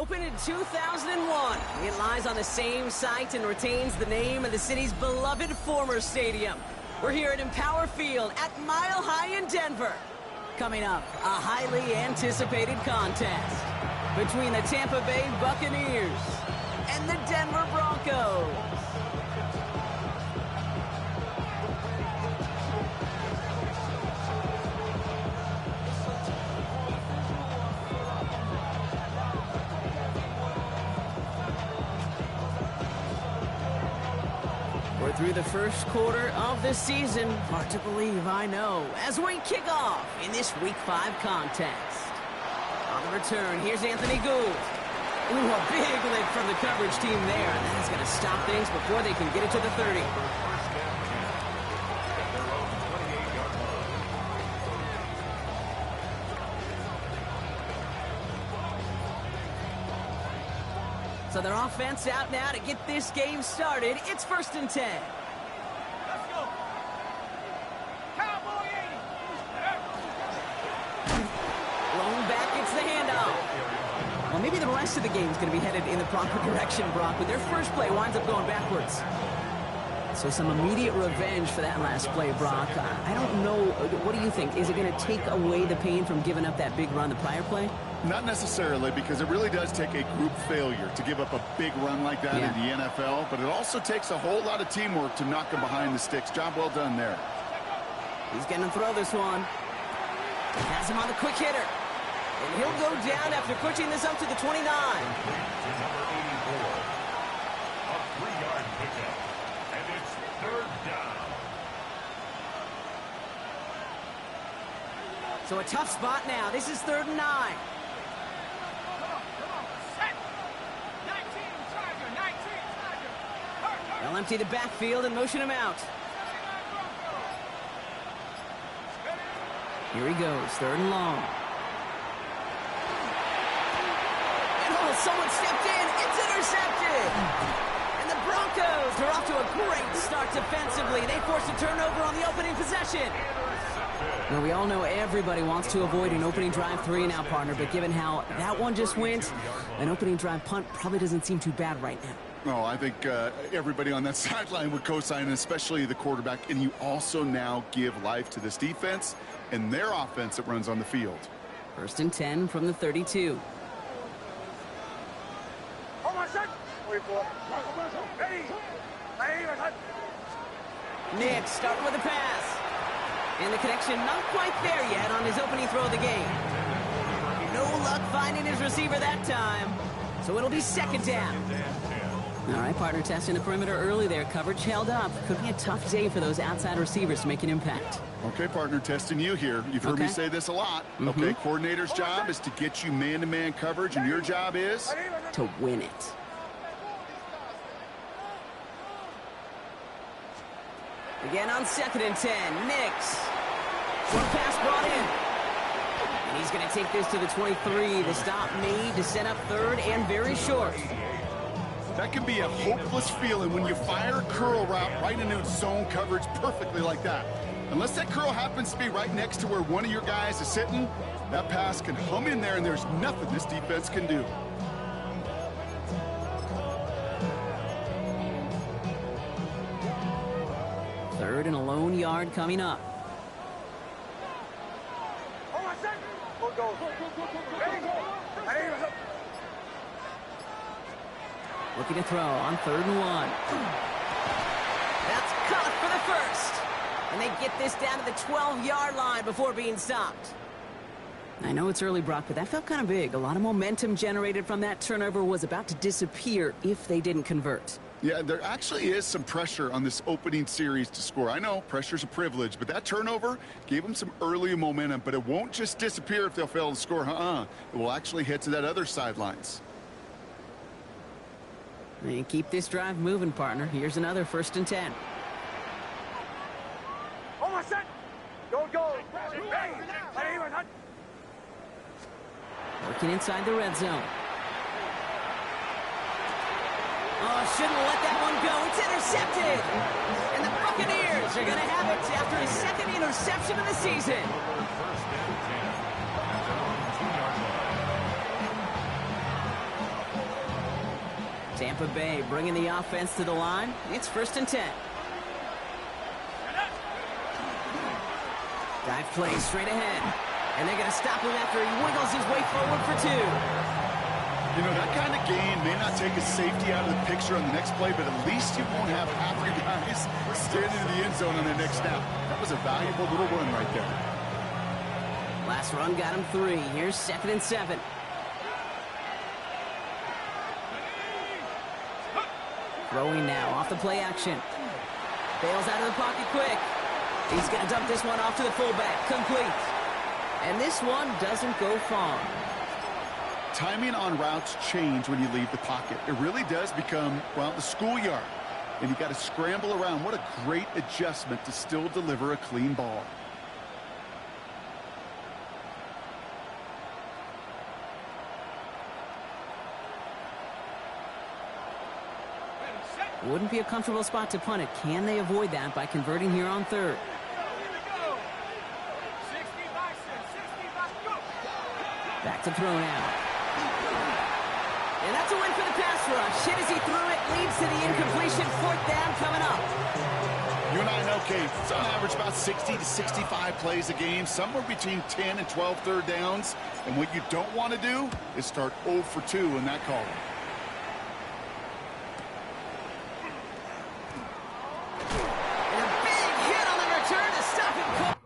Opened in 2001, it lies on the same site and retains the name of the city's beloved former stadium. We're here at Empower Field at Mile High in Denver. Coming up, a highly anticipated contest between the Tampa Bay Buccaneers and the Denver Broncos. We're through the first quarter of the season. Hard to believe, I know, as we kick off in this Week 5 contest. On the return, here's Anthony Gould. Ooh, a big lift from the coverage team there, and that is going to stop things before they can get it to the 30. So their offense out now to get this game started. It's 1st and 10. Let's go. Cowboy 80. Blown back, it's the handoff. Well, maybe the rest of the game is going to be headed in the proper direction, Brock, but their first play winds up going backwards. So some immediate revenge for that last play, Brock. I don't know. What do you think? Is it going to take away the pain from giving up that big run the prior play? Not necessarily, because it really does take a group failure to give up a big run like that in the NFL, but it also takes a whole lot of teamwork to knock him behind the sticks. Job well done there. He's going to throw this one. Has him on the quick hitter. And he'll go down after pushing this up to the 29. Number 84, a 3-yard pickup, and it's 3rd down. So a tough spot now. This is 3rd and 9. They'll empty the backfield and motion him out. Here he goes, 3rd and long. And oh, someone stepped in. It's intercepted. And the Broncos are off to a great start defensively. They forced a turnover on the opening possession. Well, we all know everybody wants to avoid an opening drive 3 now, partner, but given how that one just went, an opening drive punt probably doesn't seem too bad right now. Oh, I think everybody on that sideline would co-sign, especially the quarterback. And you also now give life to this defense and their offense that runs on the field. 1st and 10 from the 32. Nick starting with a pass. And the connection not quite there yet on his opening throw of the game. No luck finding his receiver that time. So it'll be 2nd down. All right, partner, testing the perimeter early there. Coverage held up. Could be a tough day for those outside receivers to make an impact. Okay, partner, testing you here. You've heard me say this a lot. Okay, coordinator's job is to get you man-to-man coverage, and your job is? To win it. Again on 2nd and 10. Nix. Short pass brought in. And he's going to take this to the 23. The stop made to set up 3rd and very short. That can be a hopeless feeling when you fire a curl route right into zone coverage perfectly like that. Unless that curl happens to be right next to where one of your guys is sitting, that pass can hum in there and there's nothing this defense can do. Third and a lone yard coming up. Looking to throw on 3rd and 1. That's caught for the 1st. And they get this down to the 12-yard line before being stopped. I know it's early, Brock, but that felt kind of big. A lot of momentum generated from that turnover was about to disappear if they didn't convert. Yeah, there actually is some pressure on this opening series to score. I know pressure's a privilege, but that turnover gave them some early momentum, but it won't just disappear if they'll fail to score. It will actually head to that other sidelines. And keep this drive moving, partner. Here's another 1st and 10. Working inside the red zone. Oh, shouldn't let that one go. It's intercepted. And the Buccaneers are going to have it after his 2nd interception of the season. Tampa Bay bringing the offense to the line. It's 1st and 10. Dive play straight ahead. And they're going to stop him after he wiggles his way forward for 2. You know, that kind of gain may not take a safety out of the picture on the next play, but at least you won't have half your guys standing in the end zone on their next snap. That was a valuable little run right there. Last run got him 3. Here's 2nd and 7. Throwing now off the play action. Bails out of the pocket quick. He's going to dump this one off to the fullback. Complete. And this one doesn't go far. Timing on routes change when you leave the pocket. It really does become, well, the schoolyard. And you got to scramble around. What a great adjustment to still deliver a clean ball. Wouldn't be a comfortable spot to punt it. Can they avoid that by converting here on 3rd? Back to throw now. And that's a win for the pass rush. Hit as he threw it, leads to the incompletion. 4th down coming up. You and I know, Kate, it's on average about 60 to 65 plays a game, somewhere between 10 and 12 third downs. And what you don't want to do is start 0 for 2 in that column. And a big hit on the return to stop him.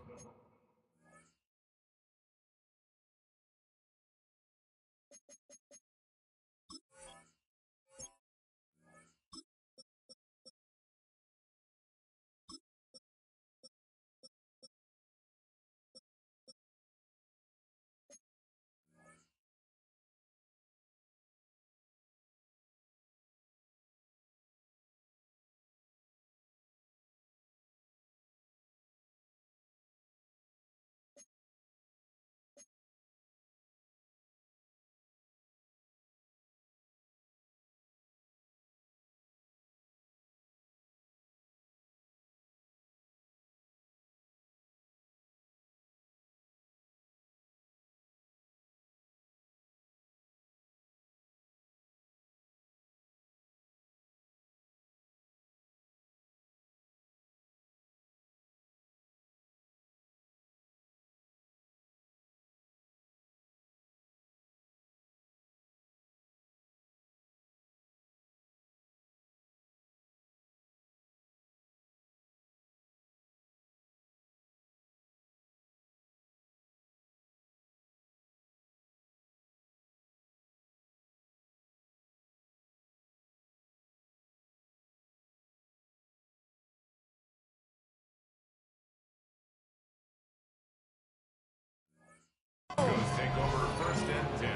Take over 1st and 10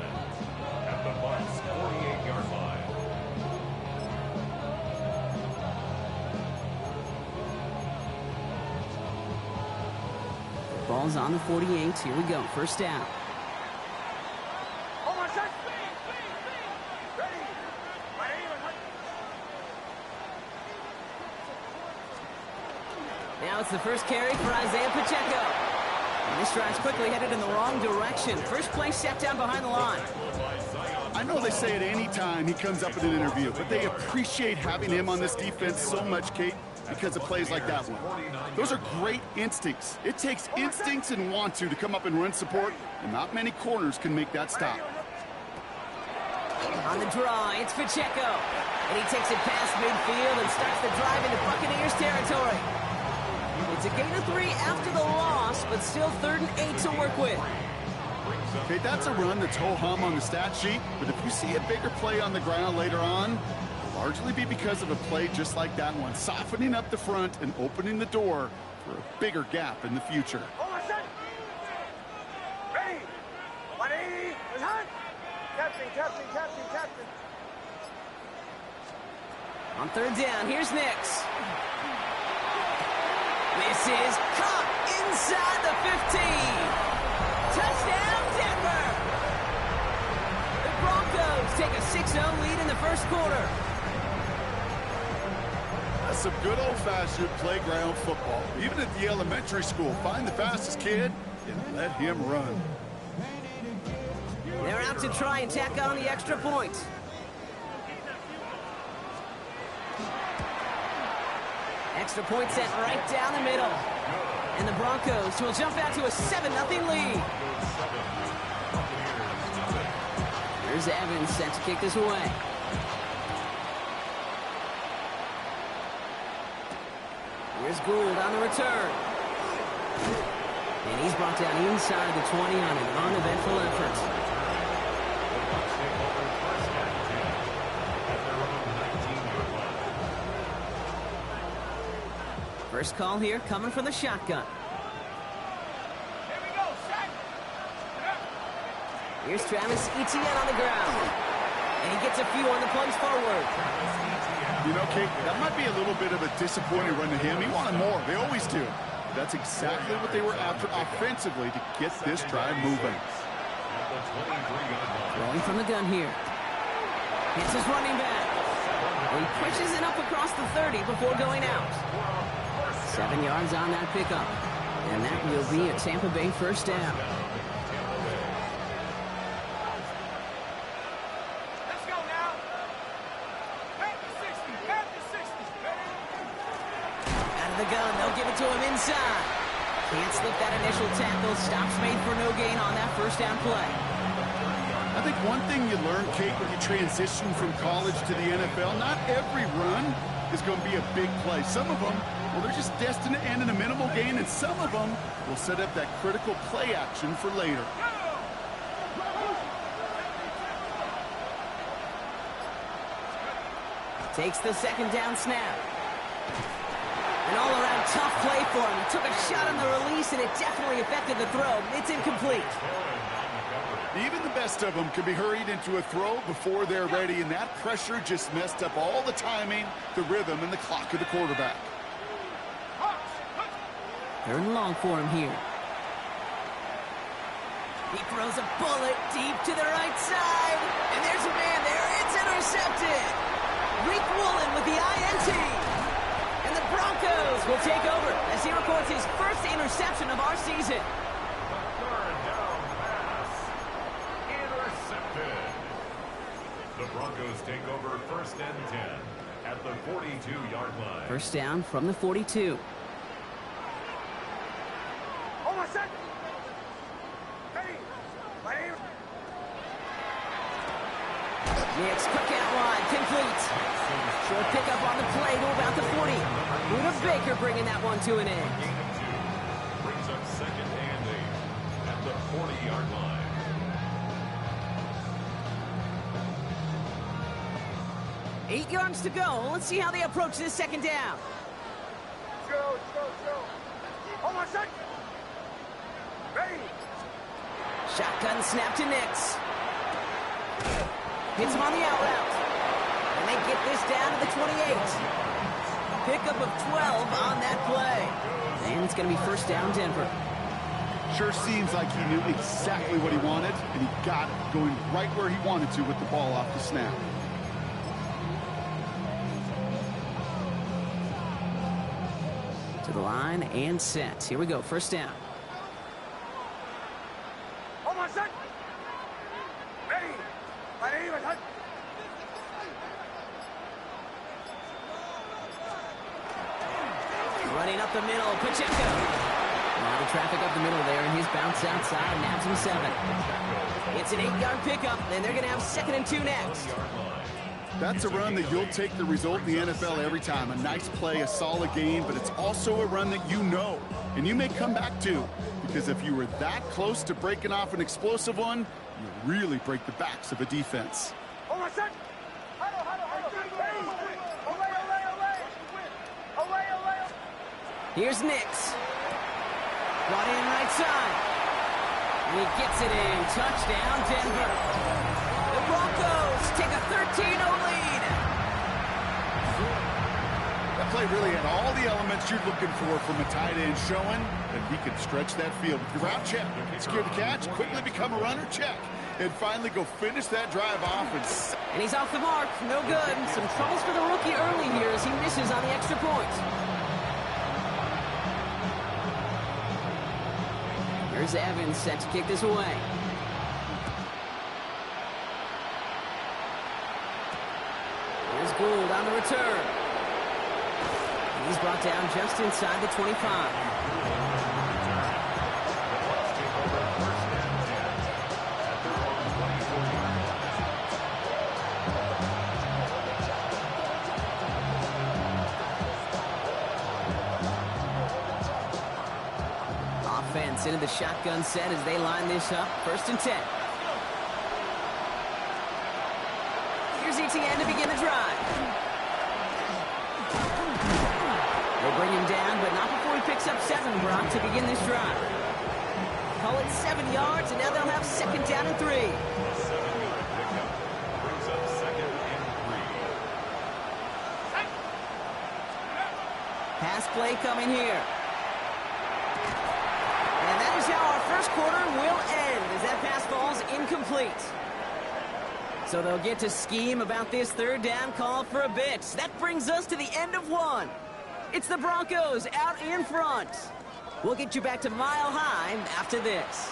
at the Bucs 48-yard line. Ball's on the 48. Here we go. 1st down. Now it's the first carry for Isaiah Pacheco. And this drive's quickly headed in the wrong direction. First play set down behind the line. I know they say it any time he comes up in an interview, but they appreciate having him on this defense so much, Kate, because of plays like that one. Those are great instincts. It takes instincts and want to come up and run support, and not many corners can make that stop. On the draw, it's Pacheco. And he takes it past midfield and starts the drive into Buccaneers territory. It's a gain of 3 after the loss, but still 3rd and 8 to work with. Okay, that's a run that's ho-hum on the stat sheet, but if you see a bigger play on the ground later on, it'll largely be because of a play just like that one, softening up the front and opening the door for a bigger gap in the future. Captain. On 3rd down, here's Nix. This is caught inside the 15. Touchdown, Denver! The Broncos take a 6-0 lead in the 1st quarter. That's some good old-fashioned playground football. Even at the elementary school, find the fastest kid and let him run. They're out to try and tack on the extra point. Extra point sent right down the middle. And the Broncos will jump out to a 7-0 lead. Here's Evans set to kick this away. Here's Gould on the return. And he's brought down inside the 20 on an uneventful effort. First call here coming from the shotgun. Here we go, set. Here's Travis Etienne on the ground. And he gets a few on the plunge forward. You know, Kate, that might be a little bit of a disappointing run to him. He wanted more. They always do. That's exactly what they were after offensively to get this drive moving. Throwing from the gun here. Hits his running back. He pushes it up across the 30 before going out. 7 yards on that pickup. And that will be a Tampa Bay first down. Let's go now. Back to 60. Back to 60. Out of the gun, they'll give it to him inside. Can't slip that initial tackle. Stops made for no gain on that first down play. I think one thing you learn, Kate, when you transition from college to the NFL, not every run is going to be a big play. Some of them, well, they're just destined to end in a minimal gain, and some of them will set up that critical play action for later. Takes the second down snap. An all-around tough play for him. He took a shot on the release, and it definitely affected the throw. It's incomplete. Even the best of them can be hurried into a throw before they're ready, and that pressure just messed up all the timing, the rhythm, and the clock of the quarterback. Third and long for him here. He throws a bullet deep to the right side, and there's a man there. It's intercepted. Reek Woolen with the INT. And the Broncos will take over as he records his first interception of our season. Third down pass. Intercepted. The Broncos take over first and 10 at the 42-yard line. First down from the 42. Hold on a second. Ready. Ready. Nix, quick out wide, complete. Short pickup on the play to about the 40. Buda Baker bringing that one to an end. Gain of 2 brings up second and 8 at the 40-yard line. Eight yards to go. Let's see how they approach this second down. Go. Hold on a second. Ready. Shotgun snap to Nix. Hits him on the out route. And they get this down to the 28. Pickup of 12 on that play. And it's going to be first down Denver. Sure seems like he knew exactly what he wanted, and he got it, going right where he wanted to with the ball off the snap. To the line and set. Here we go, first down. Hold on a second. Ready. Ready. Running up the middle, Pacheco. Now the traffic up the middle there, and his bounce outside nabs him 7. It's an 8-yard pickup, and they're going to have 2nd and 2 next. That's a run that you'll take the result in the NFL every time. A nice play, a solid game, but it's also a run that you know, and you may come back to, because if you were that close to breaking off an explosive one, you really break the backs of a defense. Hold on a second. Here's Nix. Brought in right side. And he gets it in. Touchdown, Denver. The Broncos take a 13-0 lead. That play really had all the elements you're looking for from a tight end, showing that he can stretch that field. With the route, check. Secure the catch, quickly become a runner, check. And finally go finish that drive off. And he's off the mark. No good. Some troubles for the rookie early here as he misses on the extra point. Here's Evans set to kick this away. Here's Gould on the return. And He's brought down just inside the 25. Offense into the shotgun set as they line this up. 1st and 10. Here's ETN to begin the drive. They bring him down, but not before he picks up 7, Brock, to begin this drive. Call it 7 yards, and now they'll have 2nd down and 3. 7-yard pickup brings up 2nd and 3. Pass play coming here. And that is how our first quarter will end, as that pass falls incomplete. So they'll get to scheme about this 3rd down call for a bit. That brings us to the end of 1. It's the Broncos out in front. We'll get you back to Mile High after this.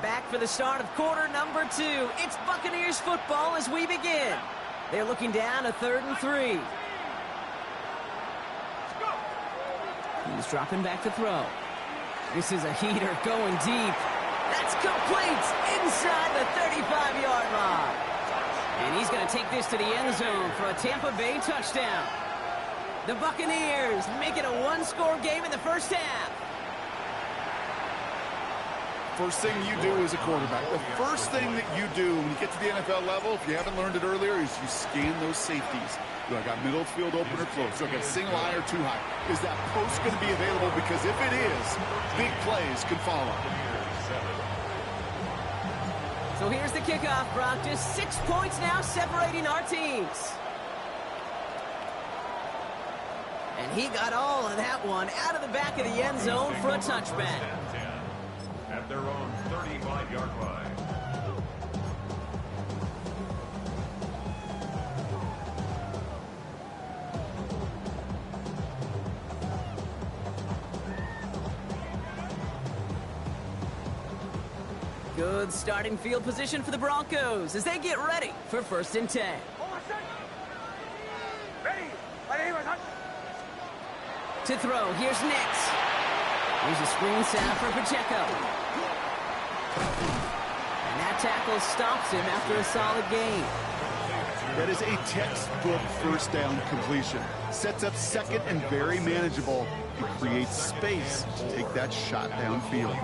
Back for the start of quarter number 2. It's Buccaneers football as we begin. They're looking down a 3rd and 3. He's dropping back to throw. This is a heater going deep. That's complete inside the 35-yard line. And he's going to take this to the end zone for a Tampa Bay touchdown. The Buccaneers make it a 1-score game in the first half. First thing you do as a quarterback, the first thing that you do when you get to the NFL level, if you haven't learned it earlier, is you scan those safeties. Do I got middle field open or close? Do I got a single high or 2 high? Is that post going to be available? Because if it is, big plays can follow. So here's the kickoff, Brock. Just 6 points now separating our teams. And he got all of that one out of the back of the end zone for a touchback. At their own 35-yard line. Good starting field position for the Broncos as they get ready for 1st and 10. To throw, here's Nix. Here's a screen set up for Pacheco. And that tackle stops him after a solid gain. That is a textbook 1st down completion. Sets up 2nd and very manageable. It creates space to take that shot downfield.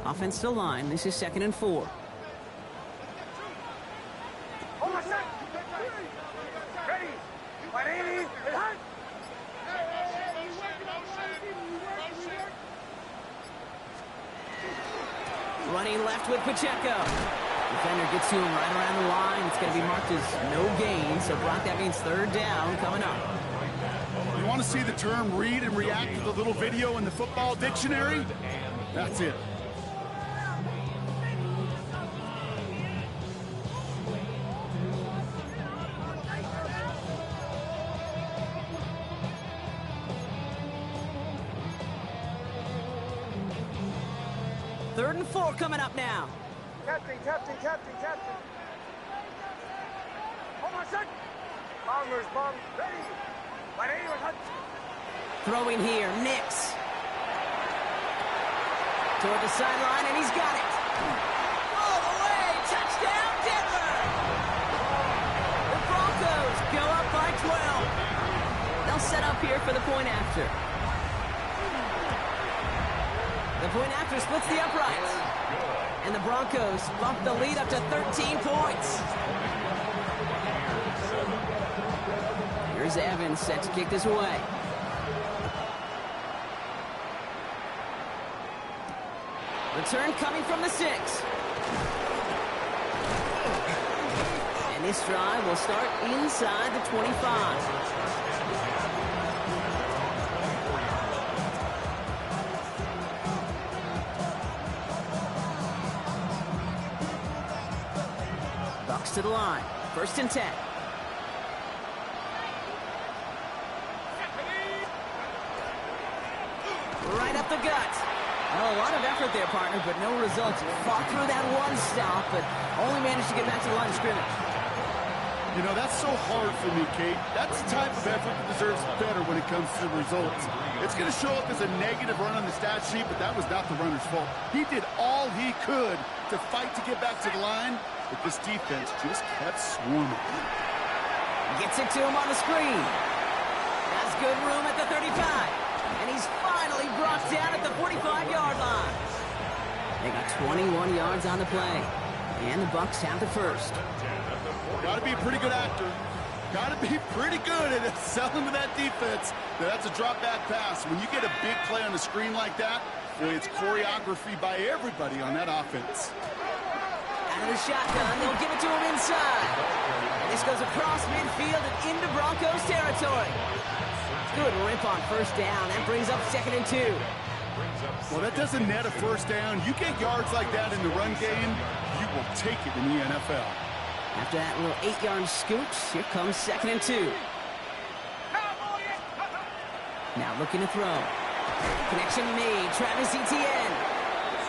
Offense to line. This is 2nd and 4. Running left with Pacheco. Defender gets to him right around the line. It's going to be marked as no gain. So, Brock, that means 3rd down coming up. You want to see the term read and react to the little video in the football dictionary? That's it. Third and 4 coming up now. Captain. Hold on, son. Bombers, ready. Throwing here, Nix. Toward the sideline, and he's got it. All the way, touchdown, Denver. The Broncos go up by 12. They'll set up here for the point after. The point after splits the uprights. And the Broncos bump the lead up to 13 points. Here's Evans set to kick this away. Return coming from the 6. And this drive will start inside the 25. Bucs to the line. 1st and 10. Right up the gut. Well, a lot of effort there, partner, but no results. Fought through that one stop, but only managed to get back to the line of scrimmage. You know, that's so hard for me, Kate. That's the type of effort that deserves better when it comes to the results. It's going to show up as a negative run on the stat sheet, but that was not the runner's fault. He did all he could to fight to get back to the line, but this defense just kept swarming. Gets it to him on the screen. Has good room at the 35. And he's finally brought down at the 45-yard line. They got 21 yards on the play. And the Bucs have the first. Got to be a pretty good actor. Got to be pretty good at selling to that defense. That's a drop-back pass. When you get a big play on the screen like that, boy, it's choreography by everybody on that offense. Out of the shotgun, they'll give it to him inside. This goes across midfield and into Broncos territory. Good rip on 1st down. That brings up 2nd and 2. Well, that doesn't net a 1st down. You get yards like that in the run game, you will take it in the NFL. After that little 8-yard scooch, here comes 2nd and 2. Now looking to throw. Connection made. Travis Etienne.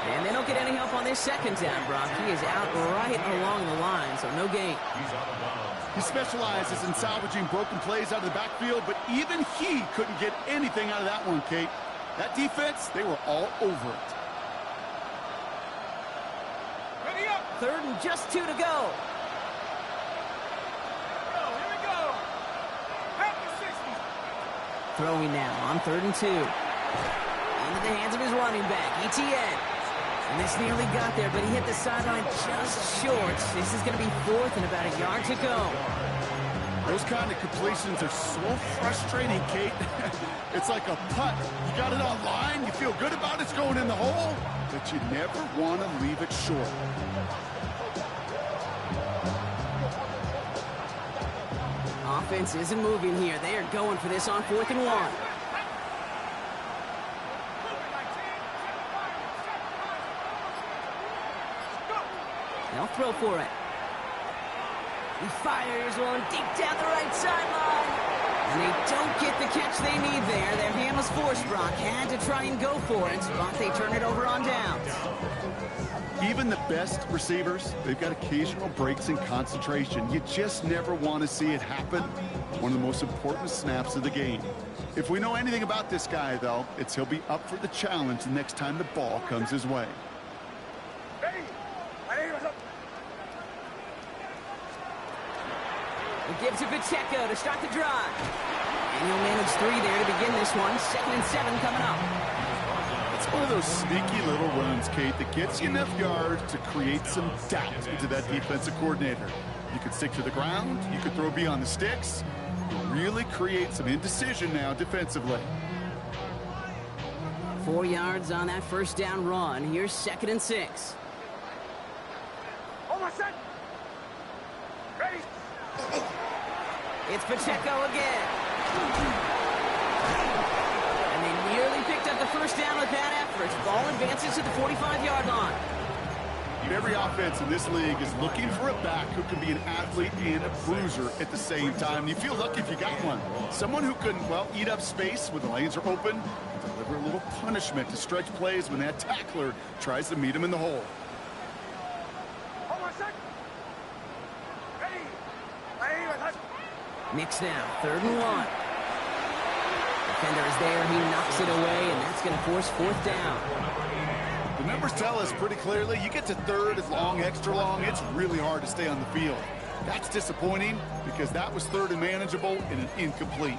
And they don't get any help on this 2nd down, Brock. He is out right along the line, so no gain. He specializes in salvaging broken plays out of the backfield, but even he couldn't get anything out of that one, Kate. That defense, they were all over it. Ready up. 3rd and just 2 to go. Here we go. At the 60. Throwing now on 3rd and 2. Into the hands of his running back, Etienne. And this nearly got there, but he hit the sideline just short. This is going to be 4th and about a yard to go. Those kind of completions are so frustrating, Kate. It's like a putt. You got it on line, you feel good about it's going in the hole, but you never want to leave it short. Offense isn't moving here. They are going for this on 4th and 1. They'll throw for it. He fires one deep down the right sideline. And they don't get the catch they need there. Their hand was forced, Brock. Had to try and go for it, but they turn it over on downs. Even the best receivers, they've got occasional breaks in concentration. You just never want to see it happen. One of the most important snaps of the game. If we know anything about this guy, though, it's he'll be up for the challenge the next time the ball comes his way. He gives it Pacheco to start the drive. And he'll manage 3 there to begin this one. 2nd and 7 coming up. It's one of those sneaky little runs, Kate, that gets you enough yards to create some doubt into that defensive coordinator. You could stick to the ground. You could throw beyond the sticks. You really create some indecision now defensively. 4 yards on that 1st down run. Here's 2nd and 6. Almost set. Ready. It's Pacheco again. And they nearly picked up the 1st down with that effort. Ball advances to the 45-yard line. Every offense in this league is looking for a back who can be an athlete and a bruiser at the same time. You feel lucky if you got one. Someone who can, well, eat up space when the lanes are open, deliver a little punishment to stretch plays when that tackler tries to meet him in the hole. Mix now, 3rd and 1. Defender is there, he knocks it away, and that's going to force 4th down. The numbers tell us pretty clearly, you get to 3rd as long, extra long, it's really hard to stay on the field. That's disappointing because that was 3rd and manageable and an incomplete.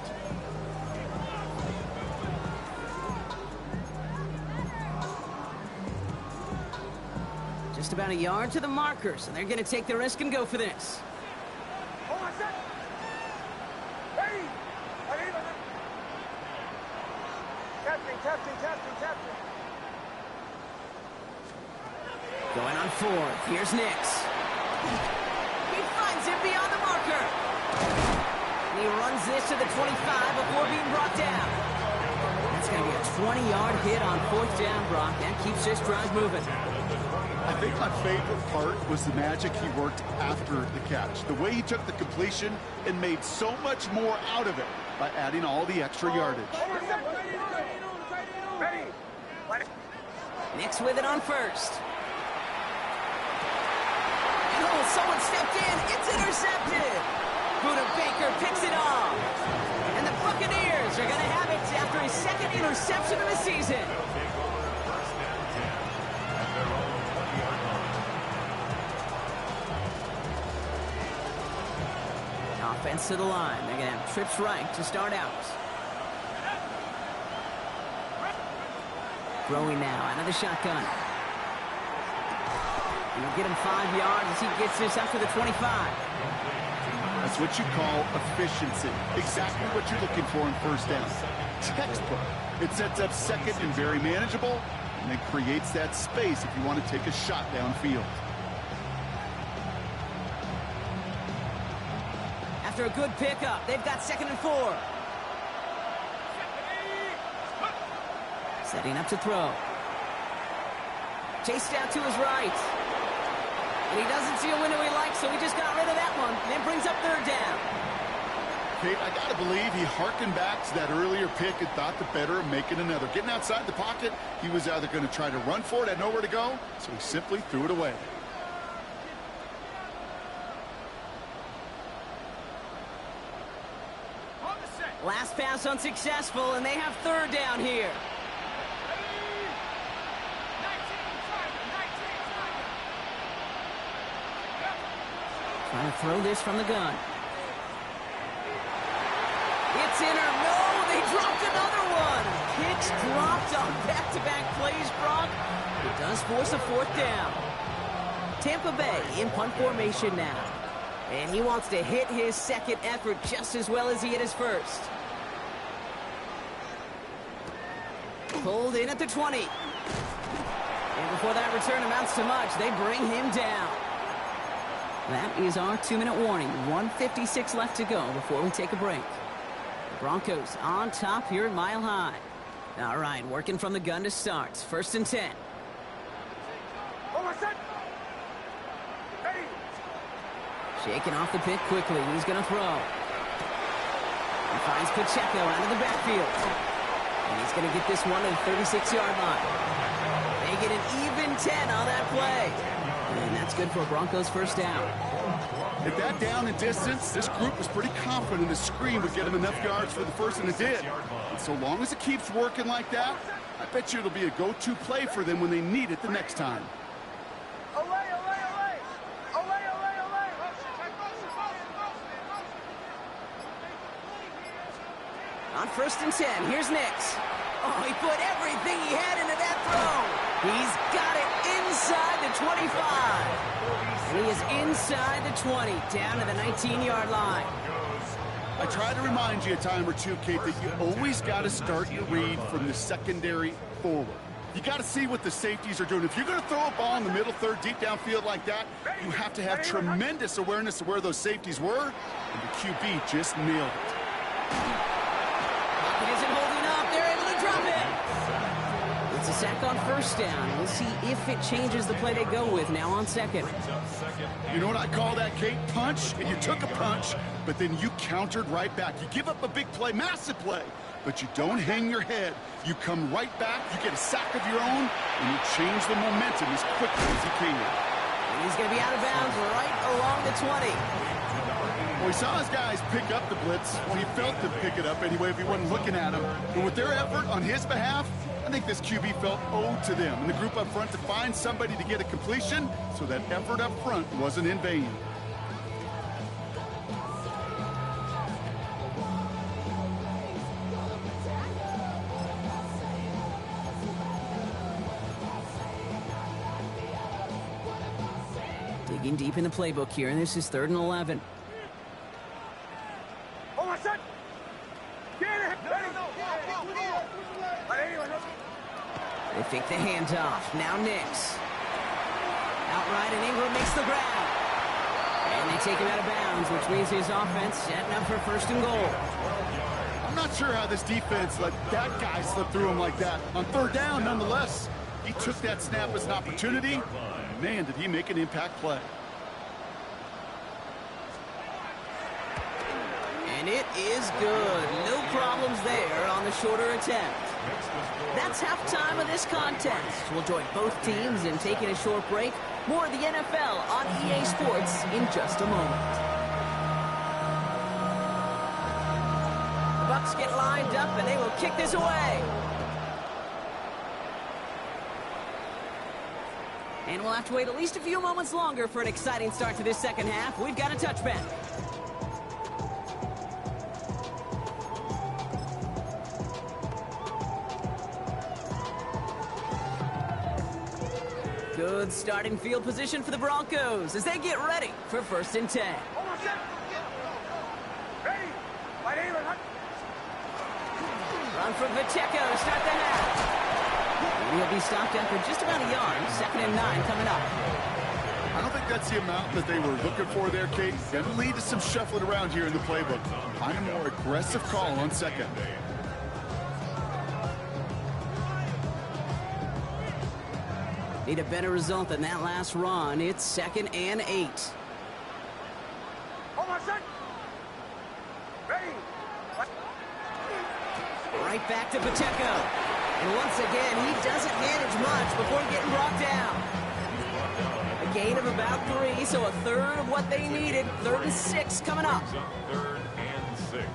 Just about a yard to the markers, and they're going to take the risk and go for this. Going on 4th. Here's Nix. He finds it beyond the marker. And he runs this to the 25 before being brought down. That's going to be a 20-yard hit on 4th down, Brock. That keeps this drive moving. I think think my favorite part was the magic he worked after the catch. The way he took the completion and made so much more out of it by adding all the extra yardage. Nix with it on first. And oh, someone stepped in. It's intercepted. Buda Baker picks it off. And the Buccaneers are going to have it after his second interception of the season. Offense to the line. They're going to have trips right to start out. Throwing now out of the shotgun. He'll get him 5 yards as he gets this after the 25. That's what you call efficiency. Exactly what you're looking for in first down. Textbook. It sets up second and very manageable, and it creates that space if you want to take a shot downfield. After a good pickup, they've got 2nd and 4. Setting up to throw. Chased out to his right. And he doesn't see a window he likes, so he just got rid of that one. And then brings up 3rd down. Kate, I got to believe he harkened back to that earlier pick and thought the better of making another. Getting outside the pocket, he was either going to try to run for it, had nowhere to go, so he simply threw it away. Last pass unsuccessful, and they have 3rd down here. Trying to throw this from the gun. It's in or no, they dropped another one. Kicks dropped on back-to-back plays, Brock. It does force a 4th down. Tampa Bay in punt formation now. And he wants to hit his second effort just as well as he hit his first. Pulled in at the 20. And before that return amounts to much, they bring him down. That is our 2-minute warning. 1:56 left to go before we take a break. The Broncos on top here at Mile High. All right, working from the gun to start. 1st and 10. Shaking off the pick quickly. He's going to throw. He finds Pacheco out of the backfield. And he's going to get this one to the 36-yard line. They get an even 10 on that play. And that's good for a Broncos 1st down. At that down and distance, this group was pretty confident the screen would get him enough yards for the first, and it did. And so long as it keeps working like that, I bet you it'll be a go-to play for them when they need it the next time. On 1st and 10, here's Nix. Oh, he put everything he had into that throw. He's got it inside the 25. And he is inside the 20, down to the 19-yard line. I try to remind you a time or two, Kate, that you always got to start your read from the secondary forward. You got to see what the safeties are doing. If you're going to throw a ball in the middle third, deep downfield like that, you have to have tremendous awareness of where those safeties were, and the QB just nailed it. Pocket isn't holding up. They're able to drop it. It's a sack on 1st down. We'll see if it changes the play they go with now on 2nd. You know what I call that, Kate? Punch, and you took a punch, but then you countered right back. You give up a big play, massive play, but you don't hang your head. You come right back, you get a sack of your own, and you change the momentum as quickly as you can. And he's going to be out of bounds right along the 20. Well, he saw his guys pick up the blitz. Well, he felt them pick it up anyway if he wasn't looking at them. And with their effort on his behalf, I think this QB felt owed to them and the group up front to find somebody to get a completion, so that effort up front wasn't in vain. Digging deep in the playbook here, and this is 3rd and 11. They fake the handoff. Now Nix. Outright, and Ingram makes the grab. And they take him out of bounds, which means his offense setting up for 1st and goal. I'm not sure how this defense let that guy slip through him like that. On 3rd down, nonetheless, he took that snap as an opportunity, Man, did he make an impact play. And it is good. No problems there on the shorter attempt. That's halftime of this contest. We'll join both teams in taking a short break. More of the NFL on EA Sports in just a moment. The Bucs get lined up and they will kick this away. And we'll have to wait at least a few moments longer for an exciting start to this second half. We've got a touchback. Good starting field position for the Broncos as they get ready for 1st and 10. Ready? Right here, Run from Pacheco to start the half. He'll be stopped after just about a yard. 2nd and 9 coming up. I don't think that's the amount that they were looking for there, Kate. Going to lead to some shuffling around here in the playbook. Find a more aggressive call on 2nd. Need a better result than that last run. It's 2nd and 8. Hold on, son. Ready? Right back to Pacheco. And once again, he doesn't manage much before getting brought down. A gain of about 3, so a third of what they needed. 3rd and 6 coming up. 3rd and 6.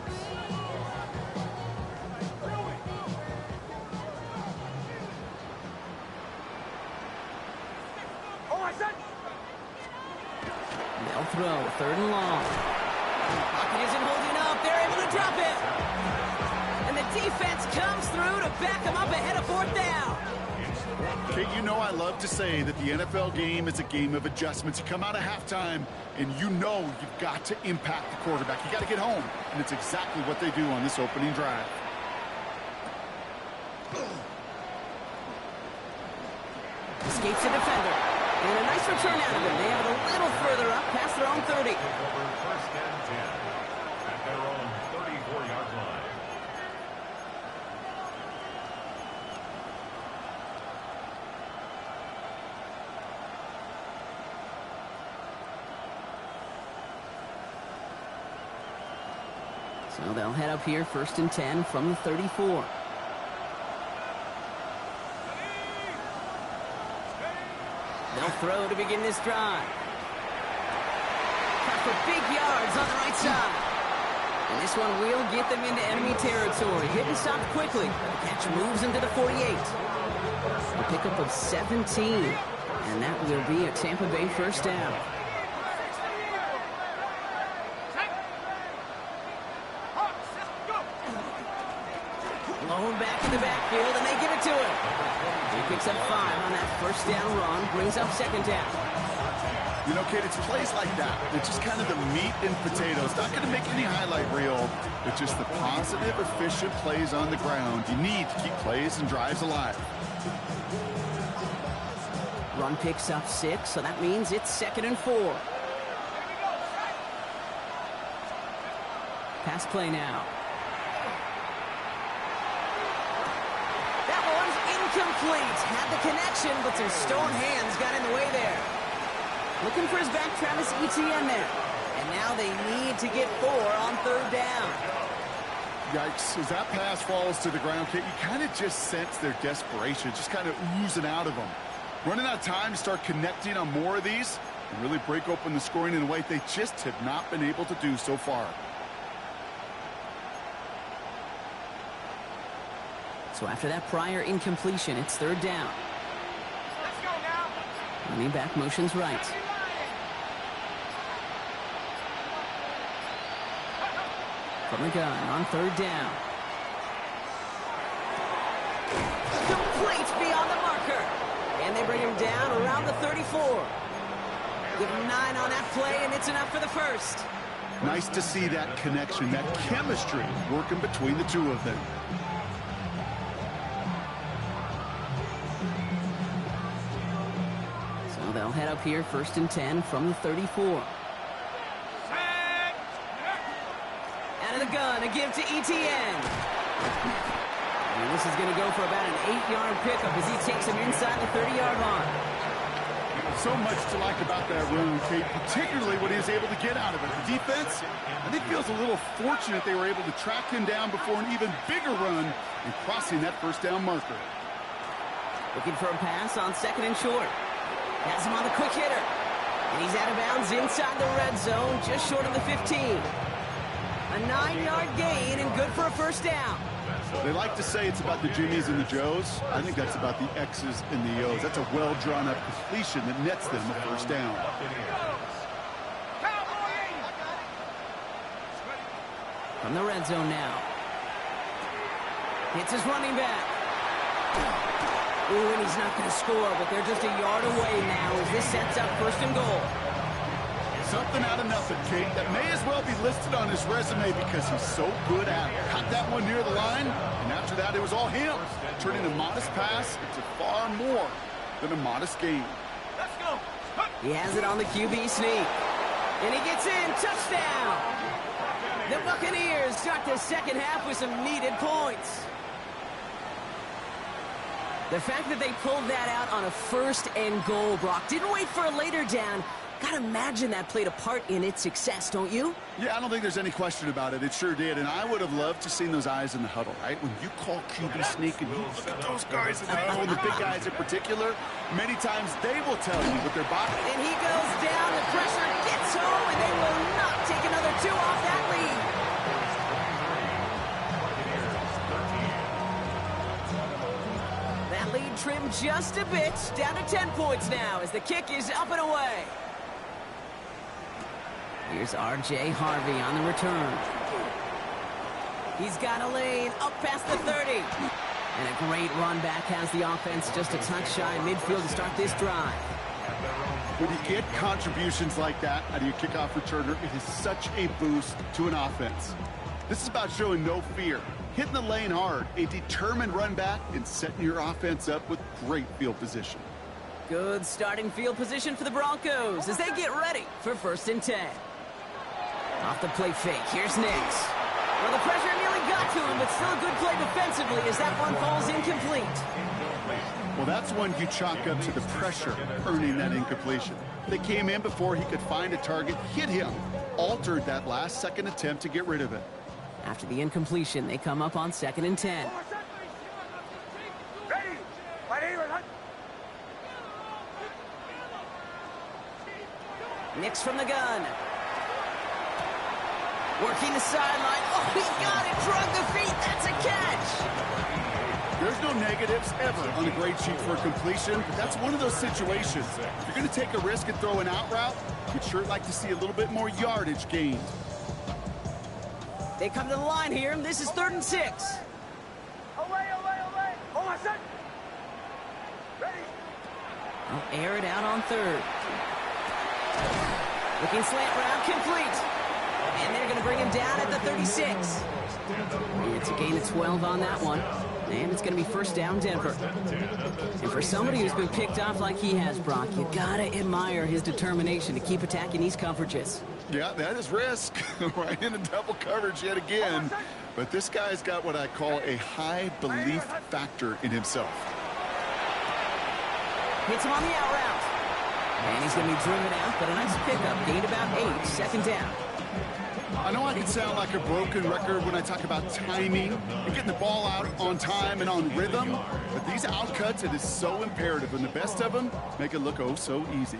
They'll throw 3rd and long. Pocket isn't holding up. They're able to drop it. And the defense comes through to back them up ahead of 4th down. Kate, you know I love to say that the NFL game is a game of adjustments. You come out of halftime, and you know you've got to impact the quarterback. You got to get home, and it's exactly what they do on this opening drive. Escapes the defender. And a nice return out of him. They have it a little further up past their own 30. Over 1st and 10 at their own 34-yard line. So they'll head up here 1st and 10 from the 34. They'll throw to begin this drive. Cut for big yards on the right side. And this one will get them into enemy territory. Hit and stopped quickly. The catch moves into the 48. A pickup of 17. And that will be a Tampa Bay 1st down. Blown back in the backfield, and they give it to him. He picks up 5 on that 1st down run, brings up 2nd down. You know, Kate, it's plays like that. It's just kind of the meat and potatoes. Not going to make any highlight reel. It's just the positive, efficient plays on the ground. You need to keep plays and drives alive. Run picks up 6, so that means it's 2nd and 4. Pass play now. That one's incomplete. Had the connection, but some stone hands got in the way there. Looking for his back, Travis Etienne there. And now they need to get 4 on 3rd down. Yikes. As that pass falls to the ground, Kate, you kind of just sense their desperation, just kind of oozing out of them. Running out of time to start connecting on more of these and really break open the scoring in a way they just have not been able to do so far. So after that prior incompletion, it's 3rd down. Let's go now. Running back motions right. From the gun on 3rd down. Complete beyond the marker. And they bring him down around the 34. Give him 9 on that play, and it's enough for the 1st. Nice to see that connection, that chemistry working between the two of them. So they'll head up here 1st and 10 from the 34. Out of the gun, a give to Etienne. And this is going to go for about an 8-yard pickup as he takes him inside the 30-yard line. So much to like about that run, Kate, particularly what he was able to get out of it. The defense, I think, feels a little fortunate they were able to track him down before an even bigger run and crossing that first down marker. Looking for a pass on second and short. Has him on the quick hitter. And he's out of bounds inside the red zone, just short of the 15. A 9-yard gain and good for a first down. They like to say it's about the Jimmies and the Joes. I think that's about the X's and the O's. That's a well-drawn-up completion that nets them a first down. From the red zone now. Hits his running back. Ooh, and he's not going to score, but they're just a yard away now as this sets up first and goal. Something out of nothing, Kate. That may as well be listed on his resume because he's so good at it. Caught that one near the line, and after that, it was all him. Turning a modest pass into far more than a modest gain. Let's go. He has it on the QB sneak. And he gets in. Touchdown. The Buccaneers start the second half with some needed points. The fact that they pulled that out on a first and goal, Brock, didn't wait for a later down. Gotta imagine that played a part in its success, don't you? Yeah, I don't think there's any question about it. It sure did, and I would have loved to seen those eyes in the huddle, right? When you call QB sneak and you look at those guys in the huddle, the big guys in particular, many times they will tell you what their body... And he goes down, the pressure gets home, and they will not take another 2 off that lead. That lead trimmed just a bit, down to 10 points now as the kick is up and away. Here's R.J. Harvey on the return. He's got a lane up past the 30. And a great run back has the offense just a touch shy midfield to start this drive. When you get contributions like that out of your kickoff returner, it is such a boost to an offense. This is about showing no fear, hitting the lane hard, a determined run back, and setting your offense up with great field position. Good starting field position for the Broncos as they get ready for first and 10. Off the play fake, here's Nix. Well, the pressure nearly got to him, but still a good play defensively as that one falls incomplete. Well, that's one you chalk up to the pressure earning that incompletion. They came in before he could find a target, hit him, altered that last-second attempt to get rid of it. After the incompletion, they come up on second and 10. Nix from the gun. Working the sideline. Oh, he got it. Drug the feet. That's a catch. There's no negatives ever on the grade sheet for a completion. But that's one of those situations. If you're going to take a risk and throw an out route, you'd sure like to see a little bit more yardage gained. They come to the line here, and this is 3rd and 6. They'll air it out on 3rd. Looking slant route, complete. And they're going to bring him down at the 36. It's a gain of 12 on that one. And it's going to be first down, Denver. And for somebody who's been picked off like he has, Brock, you got to admire his determination to keep attacking these coverages. Yeah, that is risk. Right into double coverage yet again. But this guy's got what I call a high belief factor in himself. Hits him on the out route. And he's going to be driven out, but a nice pickup. Gained about 8, second down. I know I can sound like a broken record when I talk about timing and getting the ball out on time and on rhythm, but these outcuts, it is so imperative, and the best of them make it look oh so easy.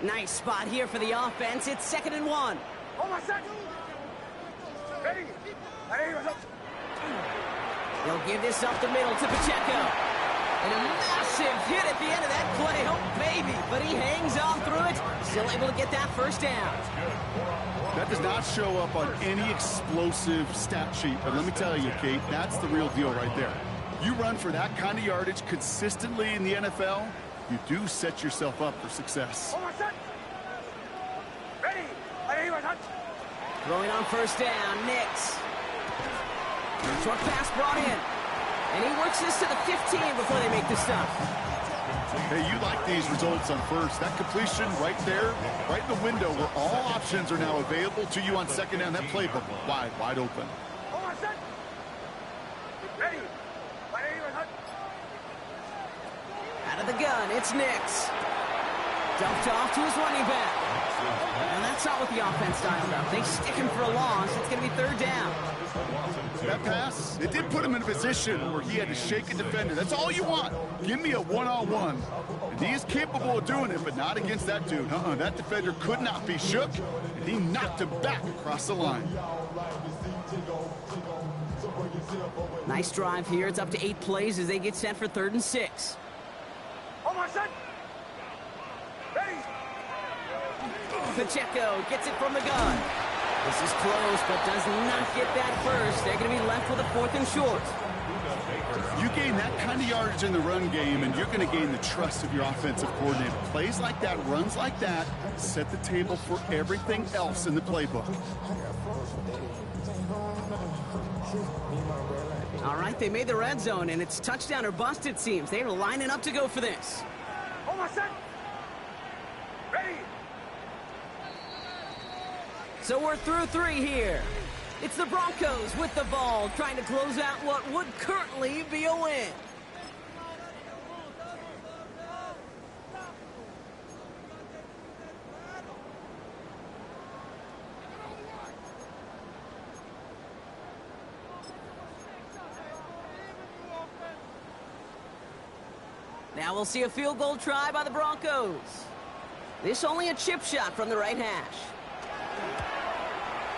Nice spot here for the offense. It's 2nd and 1. They'll give this up the middle to Pacheco. And a massive hit at the end of that play. Oh, baby. But he hangs on through it. Still able to get that first down. That does not show up on any explosive stat sheet. But let me tell you, Kate, that's the real deal right there. You run for that kind of yardage consistently in the NFL, you do set yourself up for success. Throwing on first down, Nix. Short pass brought in. And he works this to the 15 before they make the stop. Hey, you like these results on first. That completion right there, right in the window where all options are now available to you on second down. That playbook wide open. Out of the gun, it's Nix. Dumped off to his running back. And that's not what the offense dialed up. They stick him for a loss. It's going to be third down. That pass, it did put him in a position where he had to shake a defender. That's all you want. Give me a one-on-one. And he is capable of doing it, but not against that dude. That defender could not be shook, and he knocked him back across the line. Nice drive here. It's up to 8 plays as they get set for 3rd and 6. Hold on, son. Ready. Pacheco gets it from the gun. This is close, but does not get that first. They're going to be left with a 4th and short. You gain that kind of yardage in the run game, and you're going to gain the trust of your offensive coordinator. Plays like that, runs like that, set the table for everything else in the playbook. All right, they made the red zone, and it's touchdown or bust, it seems. They're lining up to go for this. Hold on, son. Ready. So we're through 3 here. It's the Broncos with the ball, trying to close out what would currently be a win. Now we'll see a field goal try by the Broncos. This only a chip shot from the right hash.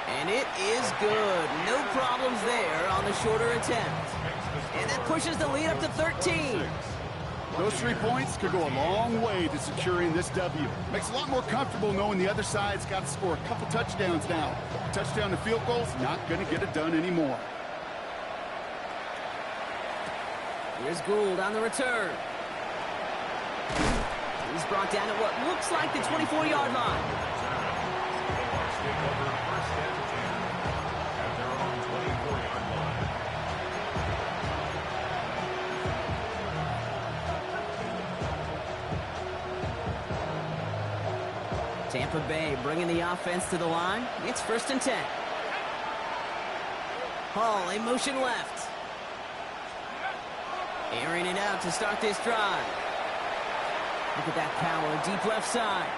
And it is good. No problems there on the shorter attempt. And that pushes the lead up to 13. Those 3 points could go a long way to securing this W. Makes it a lot more comfortable knowing the other side's got to score a couple touchdowns now. Touchdown to field goals, not going to get it done anymore. Here's Gould on the return. He's brought down at what looks like the 24-yard line. Tampa Bay bringing the offense to the line. It's 1st and 10. Hall in motion left. Airing it out to start this drive. Look at that power, deep left side.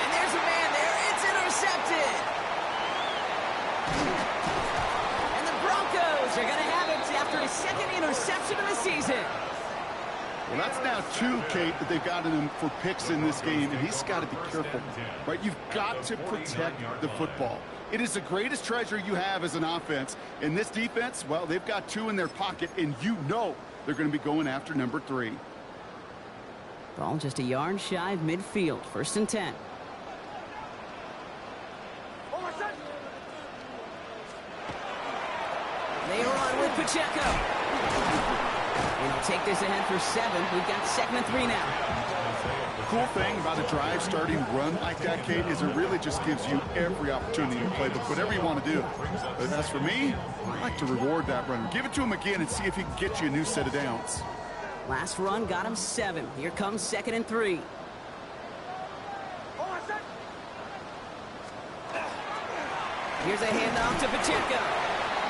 And there's a man there. It's intercepted. And the Broncos are going to have it after his 2nd interception of the season. Well, that's now 2, Kate, that they've gotten him for picks in this game, and he's got to be careful, right? You've got to protect the football. It is the greatest treasure you have as an offense. In this defense, well, they've got 2 in their pocket, and you know they're going to be going after number 3. Ball just a yard shy of midfield. 1st and 10. They run with Pacheco. And he'll take this ahead for 7. We've got 2nd and 3 now. The cool thing about a drive starting run like that, Kate, is it really just gives you every opportunity to play whatever you want to do. But as for me, I like to reward that run. Give it to him again and see if he can get you a new set of downs. Last run got him 7. Here comes 2nd and 3. Here's a handoff to Pacheco.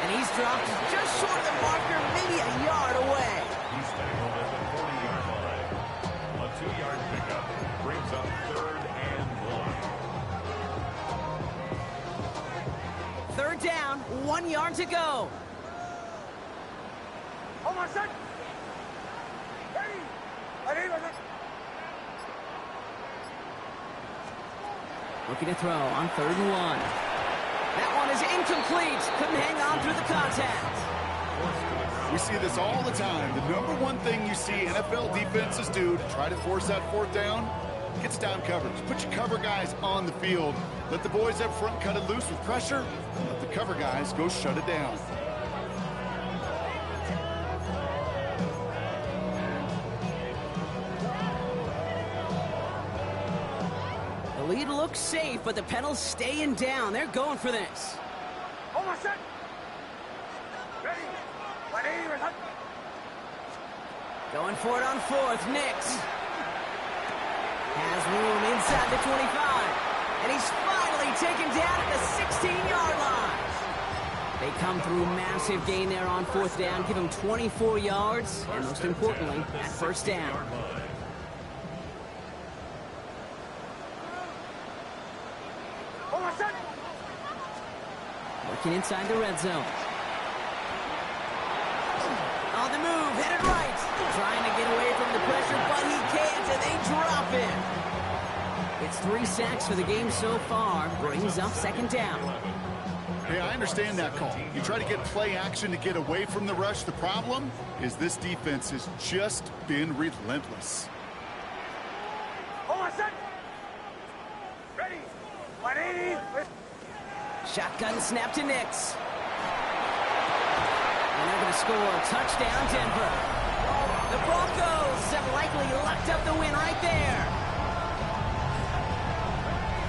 And he's dropped just short of the marker, maybe a yard away. He's tackled at the 40-yard line. A 2-yard pickup brings up 3rd and 1. 3rd down, 1 yard to go. Hold on, son. Looking to throw on 3rd and 1. That one is incomplete. Couldn't hang on through the contact. We see this all the time. The number 1 thing you see NFL defenses do to try to force that 4th down, gets down coverage. Put your cover guys on the field. Let the boys up front cut it loose with pressure. Let the cover guys go shut it down. The lead looks safe, but the Penals staying down. They're going for this. Hold on, son. Ready. Going for it on 4th. Nix has room inside the 25. And he's finally taken down at the 16-yard line. They come through massive gain there on 4th down. Give him 24 yards. And most importantly, at 1st down. Working inside the red zone. On the move, headed right. Trying to get away from the pressure, but he can't, and they drop him. It's 3 sacks for the game so far. Brings up second down. Hey, I understand that call. You try to get play action to get away from the rush. The problem is this defense has just been relentless. Ready. 180. Shotgun snap to Nix. And they're going to score. Touchdown, Denver. The Broncos have likely locked up the win right there.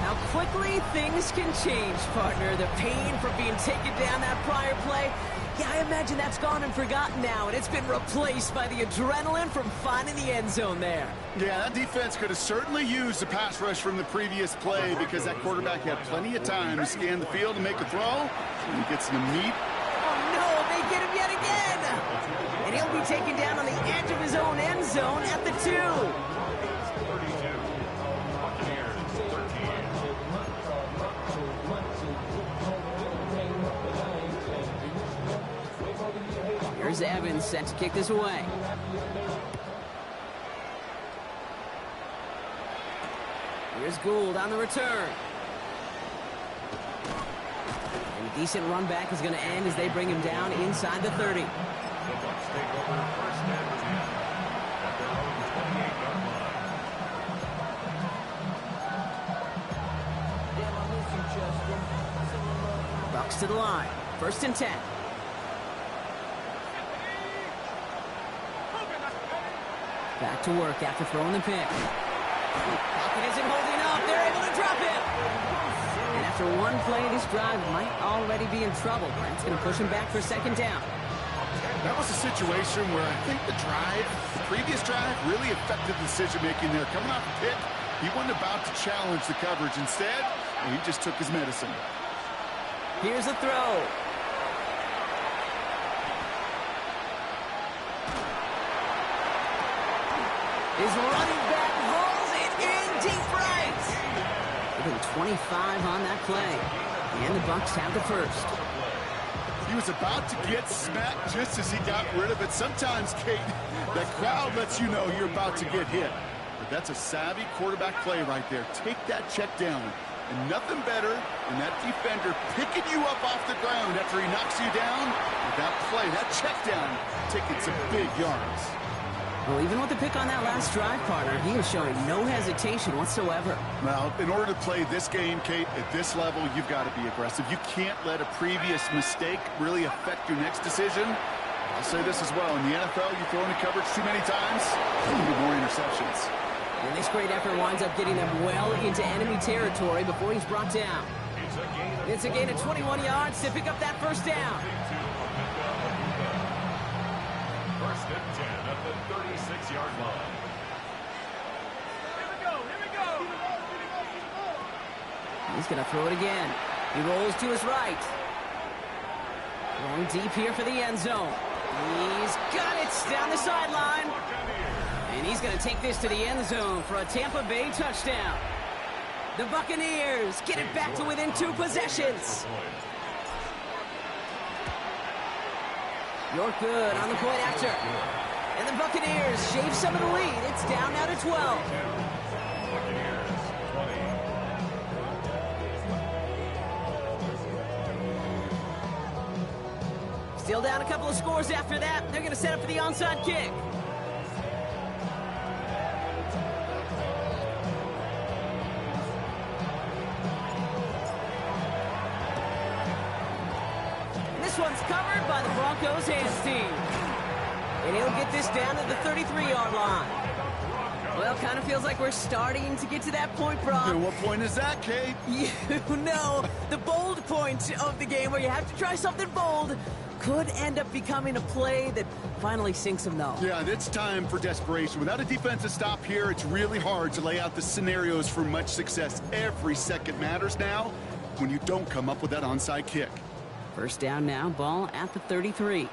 How quickly things can change, partner. The pain from being taken down that prior play, yeah, I imagine that's gone and forgotten now, and it's been replaced by the adrenaline from finding the end zone there. Yeah, that defense could have certainly used the pass rush from the previous play because that quarterback had plenty of time to scan the field and make a throw. And he gets the meat. Oh, no, they get him yet again. And he'll be taken down on the edge of his own end zone at the 2. Here's Evans set to kick this away. Here's Gould on the return. And a decent run back is going to end as they bring him down inside the 30. The Bucs take over first and 10 at their own 28-yard line. Bucs to the line. First and 10. Back to work after throwing the pick. Pocket isn't holding up. They're able to drop it. And after one play, this drive might already be in trouble. That's going to push him back for second down. That was a situation where I think the previous drive, really affected the decision-making there. Coming off the pick, he wasn't about to challenge the coverage. Instead, he just took his medicine. Here's a throw. His running back hauls it in deep right. Within 25 on that play. And the Bucs have the first. He was about to get smacked just as he got rid of it. Sometimes, Kate, that crowd lets you know you're about to get hit. But that's a savvy quarterback play right there. Take that check down. And nothing better than that defender picking you up off the ground after he knocks you down. With that play, that check down, taking some big yards. Well, even with the pick on that last drive, partner, he was showing no hesitation whatsoever. Well, in order to play this game, Kate, at this level, you've got to be aggressive. You can't let a previous mistake really affect your next decision. I'll say this as well. In the NFL, you throw into coverage too many times, you get more interceptions. And this great effort winds up getting them well into enemy territory before he's brought down. It's a gain of 21 yards to pick up that first down. First and 10 at the 36-yard line. Here we go. He's going to throw it again. He rolls to his right. Going deep here for the end zone. He's got it down the sideline. And he's going to take this to the end zone for a Tampa Bay touchdown. The Buccaneers get it back to within 2 possessions. You're good on the point after. And the Buccaneers shave some of the lead. It's down now to 12. Buccaneers 20. Still down a couple of scores after that. They're going to set up for the onside kick. This one's covered by the Broncos hands team. And he'll get this down to the 33-yard line. Well, kind of feels like we're starting to get to that point, Brock. And what point is that, Kate? You know, the bold point of the game where you have to try something bold could end up becoming a play that finally sinks them, though. Yeah, it's time for desperation. Without a defensive stop here, it's really hard to lay out the scenarios for much success. Every second matters now when you don't come up with that onside kick. First down now, ball at the 33.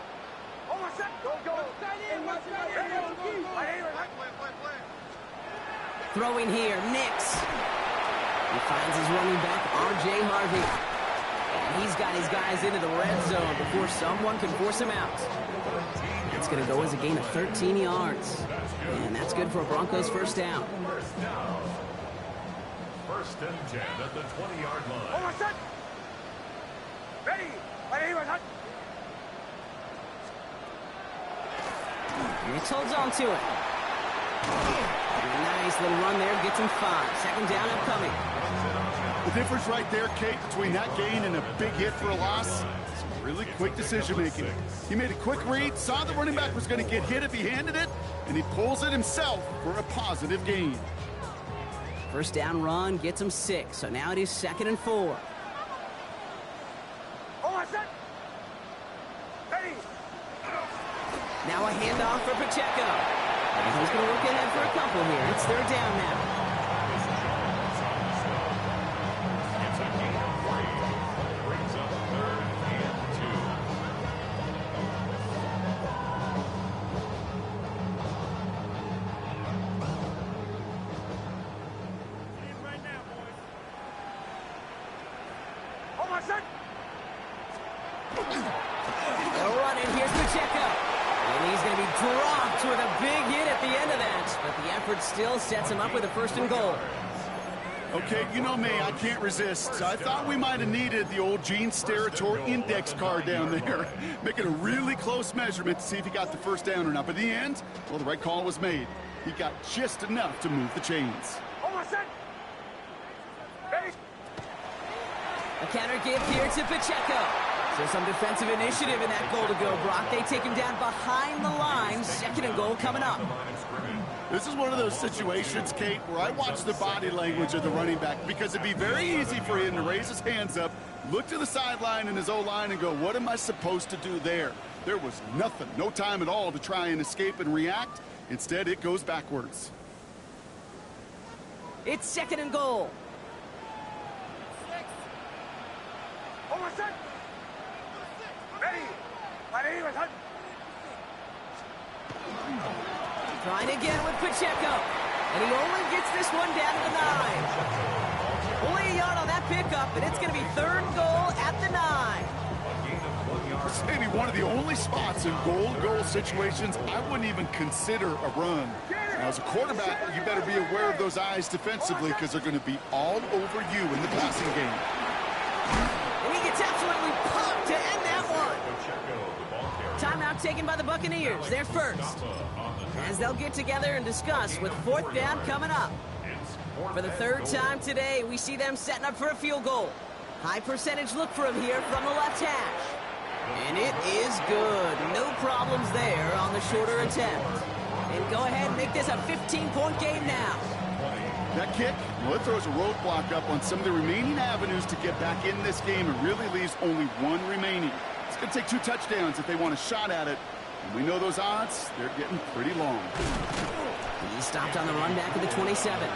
Throwing here, Nix. He finds his running back, R.J. Harvey. And he's got his guys into the red zone before someone can force him out. It's going to go as a gain of 13 yards. And that's good for a Broncos first down. First and 10 at the 20-yard line. Over set. Ready. Ready, ready. And he holds on to it. Nice little run there, gets him 5. Second down upcoming. The difference right there, Kate, between that gain and a big hit for a loss, is really quick decision-making. He made a quick read, saw the running back was going to get hit if he handed it, and he pulls it himself for a positive gain. First down run gets him 6, so now it is 2nd and 4. Over set. Ready. Now a handoff for Pacheco. And he's going to look ahead for a couple here. It's 3rd down now. It's a gain of 3. Brings up 3rd and 2. Right now, boys. Over set. They'll run it. Here's Pacheco. And he's going to be dropped with a big hit at the end of that. But the effort still sets him up with a 1st and goal. Okay, you know me, I can't resist. I thought we might have needed the old Gene Steratore index card down there. Making a really close measurement to see if he got the first down or not. But in the end, well, the right call was made. He got just enough to move the chains. Over set. Ready. A counter give here to Pacheco. So some defensive initiative in that goal to go, Brock. They take him down behind the line. 2nd and goal coming up. This is one of those situations, Kate, where I watch the body language of the running back because it'd be very easy for him to raise his hands up, look to the sideline in his O-line and go, what am I supposed to do there? There was nothing, no time at all to try and escape and react. Instead, it goes backwards. It's 2nd and goal. Over set. Ready. Ready, ready. Trying again with Pacheco. And he only gets this one down to the 9. Only a yard on that pickup, and it's going to be 3rd and goal at the 9. This may be one of the only spots in goal-to-goal situations I wouldn't even consider a run. Now, as a quarterback, you better be aware of those eyes defensively because they're going to be all over you in the passing game. And he gets absolutely popped to end that one. Timeout taken by the Buccaneers. They're first. As they'll get together and discuss with 4th down coming up. For the 3rd time today, we see them setting up for a field goal. High percentage look for him here from the left hash. And it is good. No problems there on the shorter attempt. And go ahead and make this a 15-point game now. That kick, well, it throws a roadblock up on some of the remaining avenues to get back in this game and really leaves only one remaining. It's going to take 2 touchdowns if they want a shot at it. And we know those odds, they're getting pretty long. He stopped on the run back at the 27.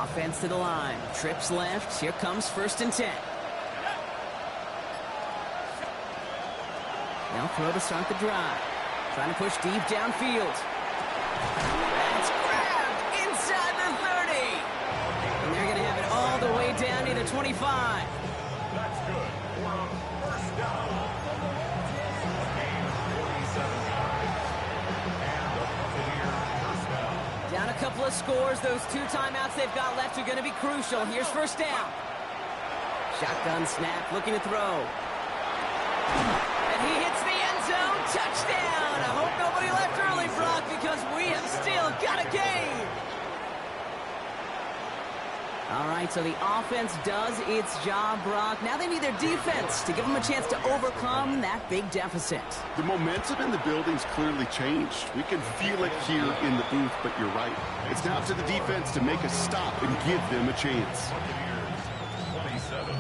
Offense to the line. Trips left. Here comes 1st and 10. Now throw to start the drive. Trying to push deep downfield. That's grabbed inside the 30. And they're going to have it all the way down to the 25. That's good. We're on 1st down. A gain of 47 yards. And the Buccaneers first down. Down a couple of scores. Those 2 timeouts they've got left are going to be crucial. Here's 1st down. Shotgun snap, looking to throw. And he hits the end zone. Touchdown. I hope nobody left early, Brock, because we have still got a game. All right, so the offense does its job, Brock. Now they need their defense to give them a chance to overcome that big deficit. The momentum in the building's clearly changed. We can feel it here in the booth, but you're right. It's now up to the defense to make a stop and give them a chance. Buccaneers 27.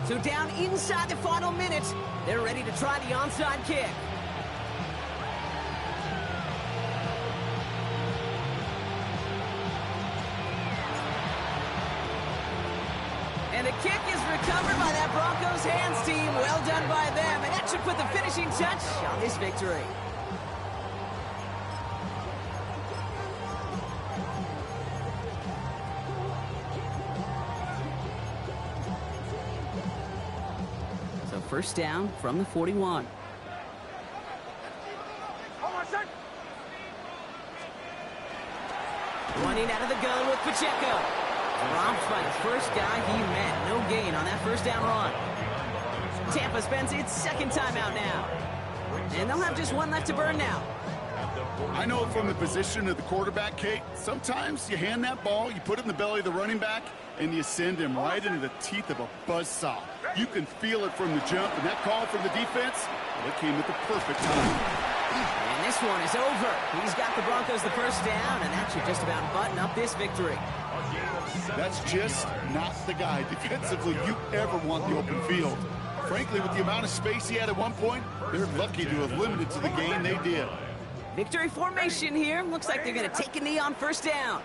So down inside the final minute, they're ready to try the onside kick. And the kick is recovered by that Broncos hands team. Well done by them. And that should put the finishing touch on this victory. So first down from the 41. Running out of the gun with Pacheco. Dropped by the first guy he met. No gain on that first down run. Tampa spends its second timeout now. And they'll have just one left to burn now. I know from the position of the quarterback, Kate, sometimes you hand that ball, you put it in the belly of the running back, and you send him right into the teeth of a buzzsaw. You can feel it from the jump, and that call from the defense, well, it came at the perfect time. And this one is over. He's got the Broncos the first down, and that should just about button up this victory. That's just not the guy defensively you ever want the open field. Frankly, with the amount of space he had at one point, they're lucky to have limited to the gain they did. Victory formation here. Looks like they're going to take a knee on first down.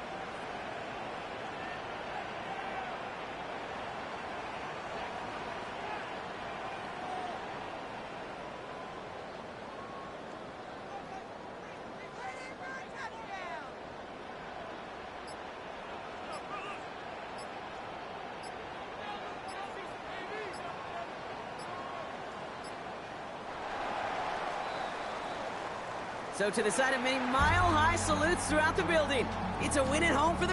So to the side of many mile-high salutes throughout the building. It's a win at home for the